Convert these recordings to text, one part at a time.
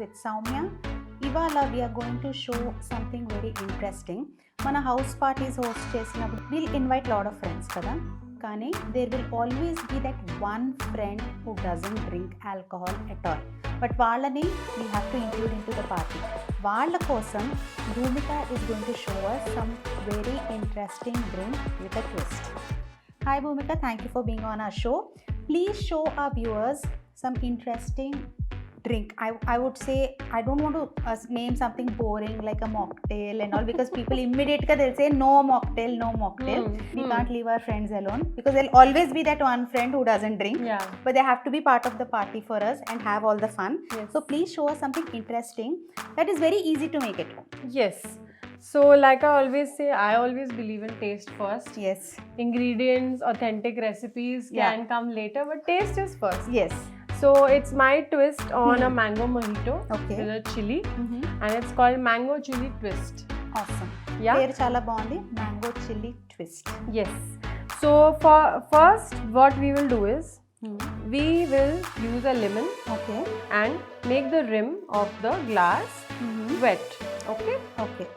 with Soumya. Ivala we are going to show something very interesting. Mana house parties host chesinappudu we'll invite lot of friends kada. Kani there will always be that one friend who doesn't drink alcohol at all. But వాళ్ళని we have to include into the party. వాళ్ళ కోసం Bhumika is going to show us some very interesting drink with a twist. Hi Bhumika, thank you for being on our show. Please show our viewers some interesting drink. I would say I don't want to name something boring like a mocktail and all because people immediately they'll say no mocktail. We can't leave our friends alone because there'll always be that one friend who doesn't drink. Yeah. But they have to be part of the party for us and have all the fun. Yes. So please show us something interesting that is very easy to make at home. Yes. So like I always say, I always believe in taste first. Yes. Ingredients, authentic recipes can come later, but taste is first. Yes. So it's my twist on a mango mojito with a chili, and it's called mango chili twist. Awesome. Yeah. పేరు చాలా బాగుంది, mango chili twist. Yes. So for first, what we will do is we will use a lemon and make the rim of the glass wet. Okay. Okay.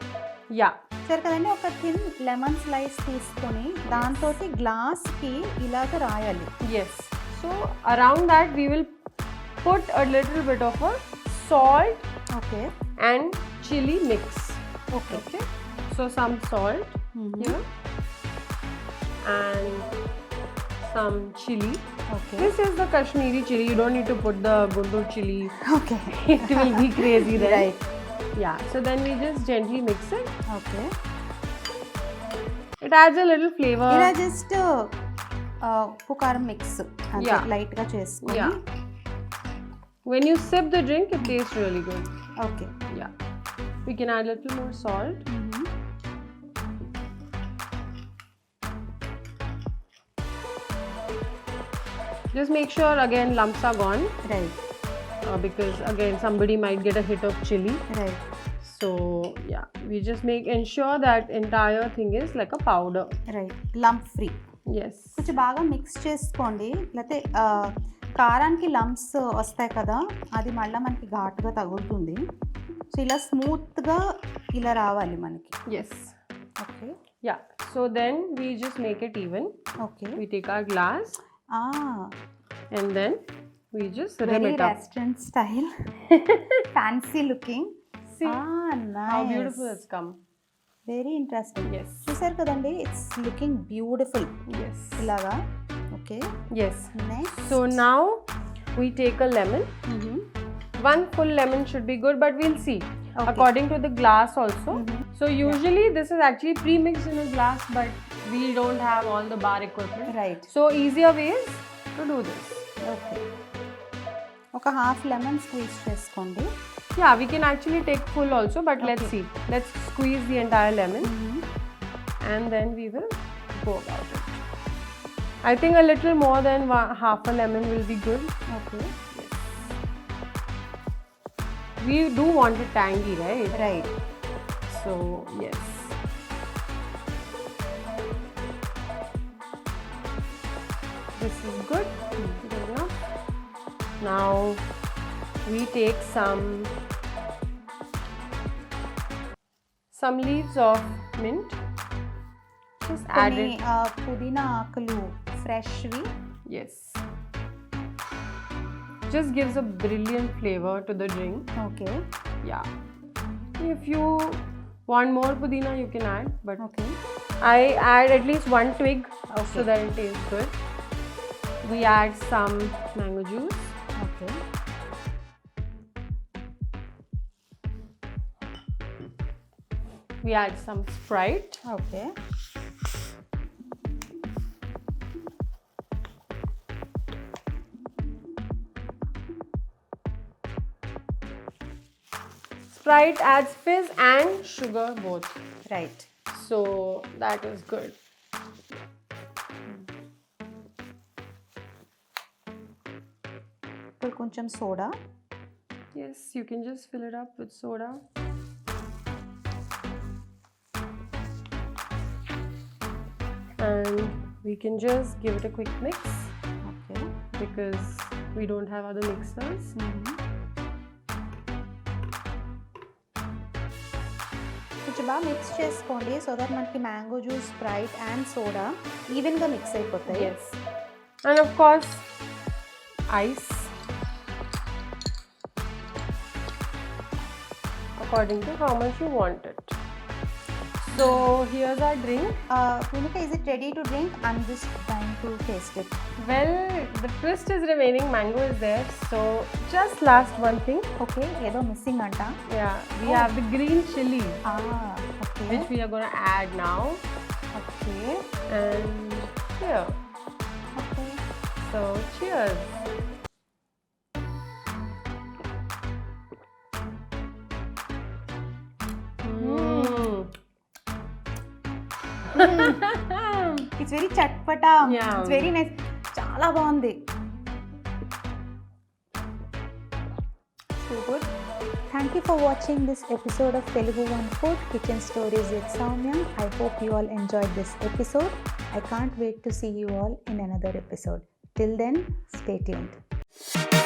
Yeah. సరే కదండి, ఒక thin lemon slice తీసుకొని దాంతో గ్లాస్కి ఇలాగ రాయాలి. Yes. So around that we will put a little bit of a salt and chili mix. Okay. So some salt here and some chili. Okay. This is the Kashmiri chili. You don't need to put the Guntur chili. Okay. It will be crazy then. Right. Yeah. So then we just gently mix it. Okay. It adds a little flavor. ఇలా just ఉప్పు కారం mix అంటే light గా చేసుకొని. Yeah. When you sip the drink, it tastes really good. Okay. Yeah. We can add a little more salt. Just make sure again lumps are gone. Right. Because again somebody might get a hit of chili. Right. So yeah, we just ensure that entire thing is like a powder. Right. Lump free. Yes. కొంచెం బాగా mix చేసుకోండి, లేకపోతే కారానికి lumps వస్తాయి కదా, అది మళ్ళీ మనకి ఘాటుగా తగులుతుంది. సో ఇలా స్మూత్గా ఇలా రావాలి మనకి. Yes. Okay. Yeah. So then we just make it even. Okay. We take our glass. And then we just rim it up. Very restaurant style. Fancy looking. See nice. how beautiful it's come. Very interesting. Yes. చూసారు కదండి, it's looking beautiful. Yes. ఇలాగా. Okay. Yes. Next. So now we take a lemon. One full lemon should be good, but we'll see according to the glass also. So usually this is actually pre-mixed in a glass, but we don't have all the bar equipment. Right. So easier ways to do this. Okay. ఒక half lemon squeeze చేసుకోండి. Yeah, we can actually take full also, but let's see. Let's squeeze the entire lemon and then we will go about it. I think a little more than half a lemon will be good. Okay. We do want it tangy, right? Right. So, yes. This is good. Good enough. Now, we take some leaves of mint. Just add it. పుదీనా ఆకులు ఫ్రెష్వి. Yes. Just gives a brilliant flavor to the drink. Okay. Yeah. If you want more pudina, you can add. But I add at least one twig so that it tastes good. We add some mango juice. Okay. We add some Sprite. Okay. Sprite adds fizz and sugar both. Right. So that is good. ఇప్పుడు కొంచెం soda. Yes, you can just fill it up with soda. And we can just give it a quick mix. Okay. Because we don't have other mixers. కొంచెం బాగా mix చేసుకోండి so that మనకి mango juice, Sprite and soda ఈవెన్గా mix అయిపోతాయి. Yes. And of course, ice according to how much you want it. So here's our drink. Bhumika, is it ready to drink? I'm just trying to taste it. Well, the twist is remaining. Mango is there. So just last one thing. Okay, ఏదో missing అంట. Yeah, we have the green chilli, Okay. which we are going to add now. Okay. And here. Okay. So cheers. It's very chatpata. Yeah. It's very nice. చాలా బాగుంది. So good. Thank you for watching this episode of Telugu One Food Kitchen Stories with Soumya. I hope you all enjoyed this episode. I can't wait to see you all in another episode. Till then, stay tuned.